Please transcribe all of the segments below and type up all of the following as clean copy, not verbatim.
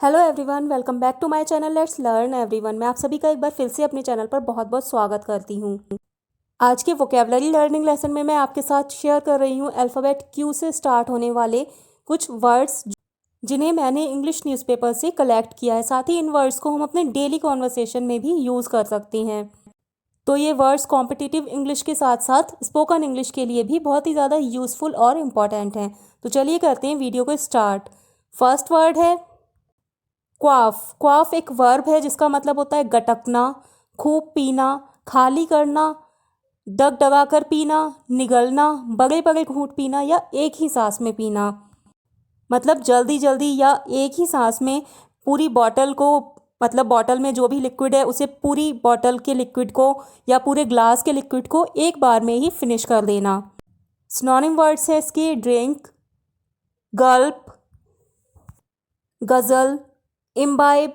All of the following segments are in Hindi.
Hello everyone, welcome back to my channel let's learn everyone. मैं आप सभी का एक बार फिर से अपने चैनल पर बहुत बहुत स्वागत करती हूँ। आज के वोकेबलरी लर्निंग लेसन में मैं आपके साथ शेयर कर रही हूँ अल्फ़ाबेट क्यू से स्टार्ट होने वाले कुछ वर्ड्स जिन्हें मैंने इंग्लिश न्यूज़पेपर से कलेक्ट किया है। साथ ही इन वर्ड्स को हम अपने डेली कॉन्वर्सेशन में भी यूज़ कर सकते हैं। तो ये वर्ड्स कॉम्पिटिटिव इंग्लिश के साथ साथ स्पोकन इंग्लिश के लिए भी बहुत ही ज़्यादा यूज़फुल और इम्पॉर्टेंट हैं। तो चलिए करते हैं वीडियो को स्टार्ट। फर्स्ट वर्ड है क्वाफ। क्वाफ एक वर्ब है जिसका मतलब होता है गटकना, खूब पीना, खाली करना, डगडगा कर पीना, निगलना, बड़े बड़े घूंट पीना या एक ही सांस में पीना। मतलब जल्दी जल्दी या एक ही सांस में पूरी बॉटल को, मतलब बॉटल में जो भी लिक्विड है उसे पूरी बॉटल के लिक्विड को या पूरे ग्लास के लिक्विड को एक बार में ही फिनिश कर देना। सिनोनिम वर्ड्स है इसके ड्रिंक, गल्प, गज़ल, इम्बाइब,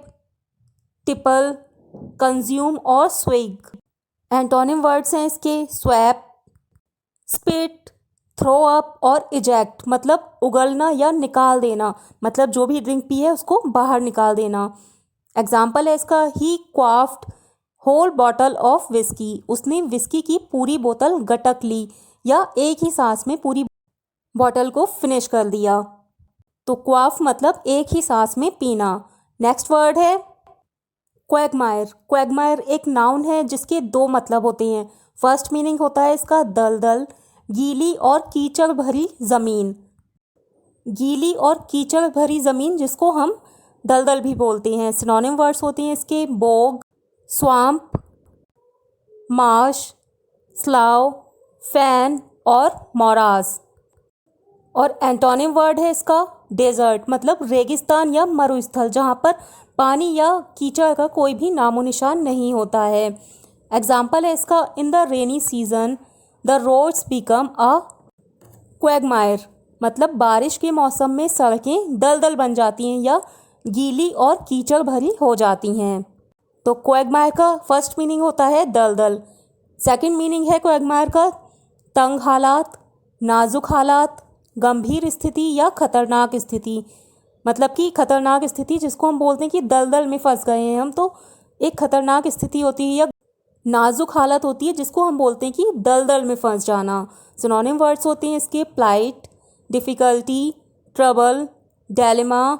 टिपल, कंज्यूम और स्विग। एंटोनिम वर्ड्स हैं इसके स्वैप, स्पिट, थ्रो अप और इजेक्ट। मतलब उगलना या निकाल देना, मतलब जो भी ड्रिंक पी है उसको बाहर निकाल देना। एग्जाम्पल है इसका ही क्वाफ्ड होल बॉटल ऑफ विस्की। उसने विस्की की पूरी बोतल गटक ली या एक ही सांस में पूरी बॉटल को फिनिश कर दिया। तो क्वाफ मतलब एक ही सांस में पीना। नेक्स्ट वर्ड है क्वैगमायर। क्वैगमायर एक नाउन है जिसके दो मतलब होते हैं। फर्स्ट मीनिंग होता है इसका दलदल, गीली और कीचड़ भरी ज़मीन। गीली और कीचड़ भरी ज़मीन जिसको हम दलदल भी बोलते हैं। सिनोनिम वर्ड्स होते हैं इसके बोग, स्वाम्प, मार्श, स्लाव, फैन और मोरास। और एंटोनिम वर्ड है इसका डेजर्ट, मतलब रेगिस्तान या मरुस्थल जहाँ पर पानी या कीचड़ का कोई भी नामो निशान नहीं होता है। एग्जाम्पल है इसका in the rainy season the roads become a quagmire. मतलब बारिश के मौसम में सड़कें दलदल बन जाती हैं या गीली और कीचड़ भरी हो जाती हैं। तो क्वैगमायर का फर्स्ट मीनिंग होता है दलदल। सेकंड मीनिंग है क्वैगमायर का तंग हालात, नाजुक हालात, गंभीर स्थिति या खतरनाक स्थिति। मतलब कि खतरनाक स्थिति जिसको हम बोलते हैं कि दलदल में फंस गए हैं हम, तो एक खतरनाक स्थिति होती है या नाजुक हालत होती है जिसको हम बोलते हैं कि दलदल में फंस जाना। सिनोनिम वर्ड्स होते हैं इसके plight, difficulty, trouble, dilemma,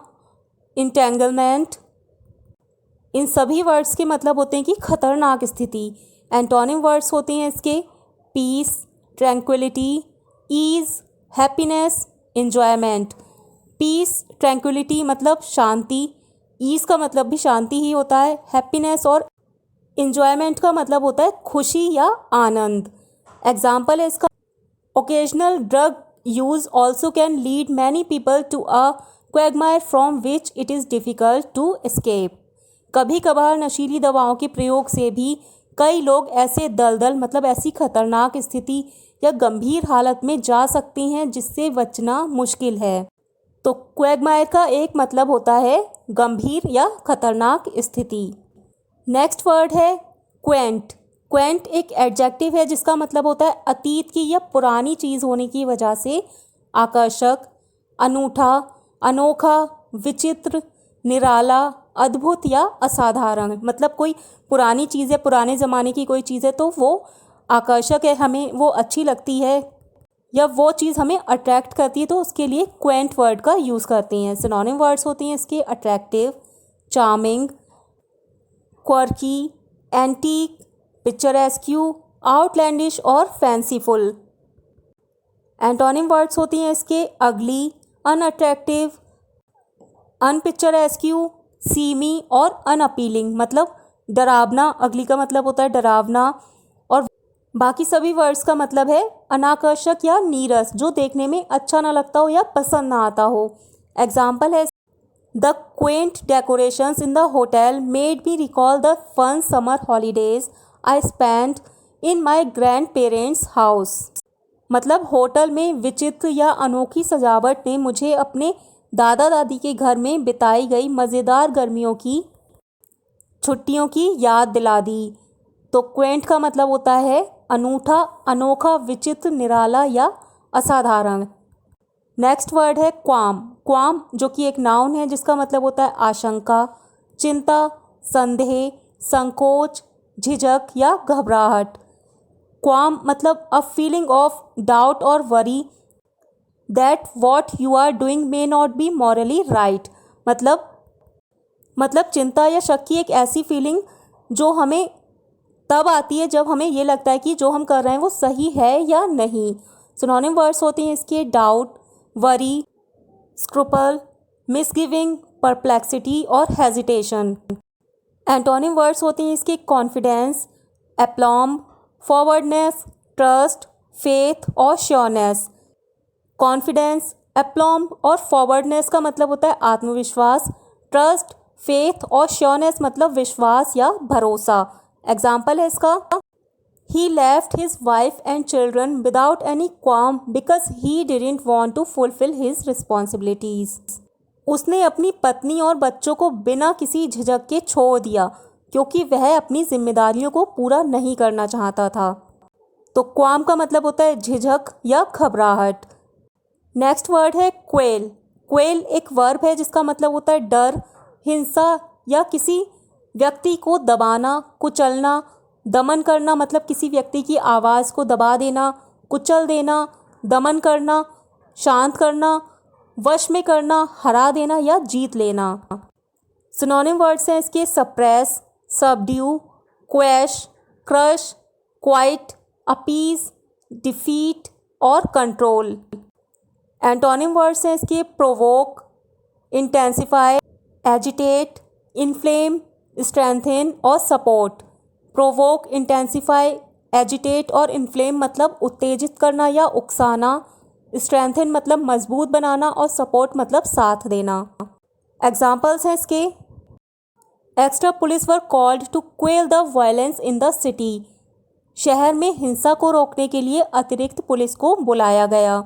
entanglement. इन सभी वर्ड्स के मतलब होते हैं कि खतरनाक स्थिति। एंटोनिम वर्ड्स होते हैं इसके peace, tranquillity, ease, happiness, enjoyment. Peace, tranquillity मतलब शांति, ईज़ का मतलब भी शांति ही होता है, हैप्पीनेस और एन्जॉयमेंट का मतलब होता है खुशी या आनंद। एग्जाम्पल है इसका occasional drug use also can lead many people to a quagmire from which it is difficult to escape. कभी कभार नशीली दवाओं के प्रयोग से भी कई लोग ऐसे दलदल, मतलब ऐसी खतरनाक स्थिति या गंभीर हालत में जा सकते हैं जिससे बचना मुश्किल है। तो क्वैगमायर का एक मतलब होता है गंभीर या खतरनाक स्थिति। नेक्स्ट वर्ड है क्वेंट। क्वेंट एक एडजेक्टिव है जिसका मतलब होता है अतीत की या पुरानी चीज़ होने की वजह से आकर्षक, अनूठा, अनोखा, विचित्र, निराला, अद्भुत या असाधारण। मतलब कोई पुरानी चीज़ है, पुराने ज़माने की कोई चीज़ है तो वो आकर्षक है, हमें वो अच्छी लगती है या वो चीज़ हमें अट्रैक्ट करती है, तो उसके लिए क्वेंट वर्ड का यूज़ करते हैं। सिनोनिम वर्ड्स होती हैं इसके attractive, charming, quirky, antique, picturesque, outlandish और फैंसीफुल। एंटोनिम वर्ड्स होती हैं इसके अगली, अनअट्रैक्टिव, अनपिक्चरेस्क्यू, सीमी और अनअपीलिंग। मतलब डरावना, अगली का मतलब होता है डरावना और बाकी सभी वर्ड्स का मतलब है अनाकर्षक या नीरस, जो देखने में अच्छा ना लगता हो या पसंद ना आता हो। एग्जाम्पल है the quaint decorations in the hotel made me recall the fun summer holidays I spent in my grandparents house. मतलब होटल में विचित्र या अनोखी सजावट ने मुझे अपने दादा दादी के घर में बिताई गई मज़ेदार गर्मियों की छुट्टियों की याद दिला दी। तो क्वेंट का मतलब होता है अनूठा, अनोखा, विचित्र, निराला या असाधारण। नेक्स्ट वर्ड है क्वाम। क्वाम जो कि एक नाउन है जिसका मतलब होता है आशंका, चिंता, संदेह, संकोच, झिझक या घबराहट। क्वाम मतलब अ फीलिंग ऑफ डाउट और worry that what you are doing may not be morally right. मतलब चिंता या शक की एक ऐसी फीलिंग जो हमें तब आती है जब हमें ये लगता है कि जो हम कर रहे हैं वो सही है या नहीं। सिनोनिम वर्ड्स होते हैं इसके डाउट, वरी, स्क्रूपल, मिसगिविंग, परप्लेक्सिटी और हेजिटेशन। एंटोनिम वर्ड्स होते हैं इसके कॉन्फिडेंस, एप्लॉम, फॉरवर्डनेस, ट्रस्ट, फेथ और श्योरनेस। कॉन्फिडेंस, एप्लॉम और फॉरवर्डनेस का मतलब होता है आत्मविश्वास, ट्रस्ट, फेथ और श्योरनेस मतलब विश्वास या भरोसा। एग्जाम्पल है इसका, he left his wife and children without any qualm because he didn't want to fulfil his responsibilities. उसने अपनी पत्नी और बच्चों को बिना किसी झिझक के छोड़ दिया क्योंकि वह अपनी जिम्मेदारियों को पूरा नहीं करना चाहता था। तो क्वाम का मतलब होता है झिझक या घबराहट। नेक्स्ट वर्ड है क्वेल। क्वेल एक वर्ब है जिसका मतलब होता है डर, हिंसा या किसी व्यक्ति को दबाना, कुचलना, दमन करना मतलब किसी व्यक्ति की आवाज़ को दबा देना, कुचल देना, दमन करना, शांत करना, वश में करना, हरा देना या जीत लेना। सिनोनिम वर्ड्स हैं इसके suppress, subdue, quash, crush, quite, appease, defeat और कंट्रोल। एंटोनिम वर्ड्स हैं इसके provoke, intensify, agitate, inflame, strengthen और सपोर्ट। प्रोवोक, इंटेंसिफाई, एजिटेट और इन्फ्लेम मतलब उत्तेजित करना या उकसाना, स्ट्रेंथन मतलब मजबूत बनाना और सपोर्ट मतलब साथ देना। एग्जाम्पल्स हैं इसके, extra police were called to quell the violence in the city. शहर में हिंसा को रोकने के लिए अतिरिक्त पुलिस को बुलाया गया।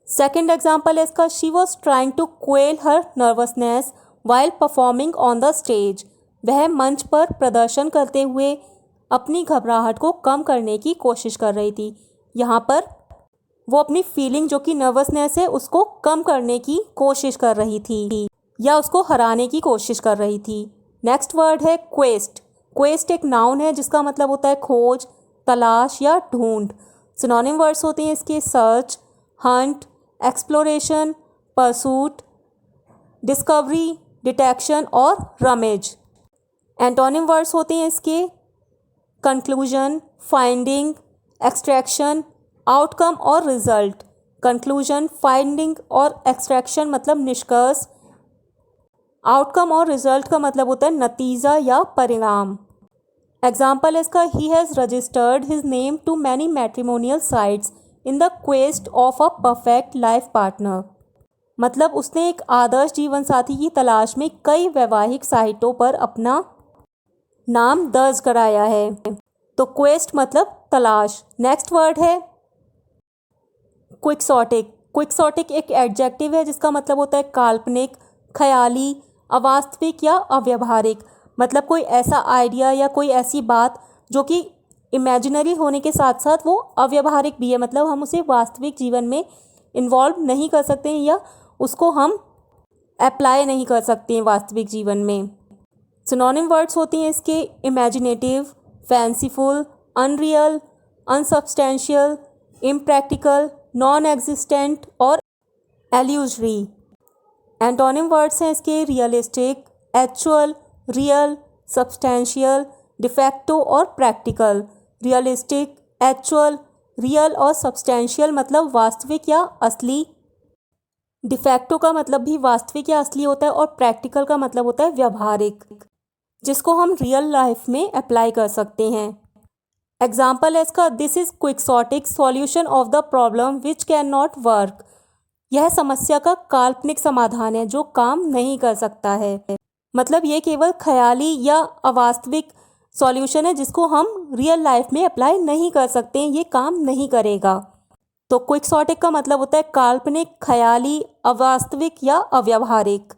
सेकेंड एग्जाम्पल है इसका, she was trying to quell her nervousness while performing on the stage. वह मंच पर प्रदर्शन करते हुए अपनी घबराहट को कम करने की कोशिश कर रही थी। यहाँ पर वो अपनी फीलिंग जो कि नर्वसनेस है उसको कम करने की कोशिश कर रही थी या उसको हराने की कोशिश कर रही थी। नेक्स्ट वर्ड है क्वेस्ट। क्वेस्ट एक नाउन है जिसका मतलब होता है खोज, तलाश या ढूंढ। सिनोनिम वर्ड्स होते हैं इसके search, Hunt, exploration, pursuit, discovery, detection और रमेज। एंटोनिम वर्ड्स होते हैं इसके कंक्लूजन, फाइंडिंग, एक्सट्रैक्शन, आउटकम और रिजल्ट। कंक्लूजन, फाइंडिंग और एक्सट्रैक्शन मतलब निष्कर्ष, आउटकम और रिजल्ट का मतलब होता है नतीजा या परिणाम। एग्जाम्पल इसका, he has registered his name to many matrimonial sites in the quest of a perfect life partner. मतलब उसने एक आदर्श जीवन साथी की तलाश में कई वैवाहिक साइटों पर अपना नाम दर्ज कराया है। तो क्वेस्ट मतलब तलाश। नेक्स्ट वर्ड है क्विक्सोटिक। क्विक्सोटिक एक एडजेक्टिव है जिसका मतलब होता है काल्पनिक, ख्याली, अवास्तविक या अव्यवहारिक। मतलब कोई ऐसा आइडिया या कोई ऐसी बात जो कि इमेजिनरी होने के साथ साथ वो अव्यवहारिक भी है, मतलब हम उसे वास्तविक जीवन में इन्वॉल्व नहीं कर सकते हैं या उसको हम अप्लाई नहीं कर सकते हैं वास्तविक जीवन में। सिनोनिम वर्ड्स होती हैं इसके imaginative, fanciful, unreal, unsubstantial, impractical, non existent और एल्यूजरी। एंटोनिम वर्ड्स हैं इसके realistic, actual, real, substantial, de facto और प्रैक्टिकल। रियलिस्टिक, एक्चुअल, रियल और सब्सटेंशियल मतलब वास्तविक या असली। डिफेक्टो का मतलब भी वास्तविक या असली होता है और प्रैक्टिकल का मतलब होता है व्यवहारिक, जिसको हम रियल लाइफ में अप्लाई कर सकते हैं। एग्जाम्पल है इसका, this is quixotic solution of the problem which can not work. यह समस्या का काल्पनिक समाधान है जो काम नहीं कर सकता है। मतलब ये केवल ख्याली या अवास्तविक सॉल्यूशन है जिसको हम रियल लाइफ में अप्लाई नहीं कर सकते हैं, ये काम नहीं करेगा। तो क्विक्सोटिक का मतलब होता है काल्पनिक, ख्याली, अवास्तविक या अव्यवहारिक।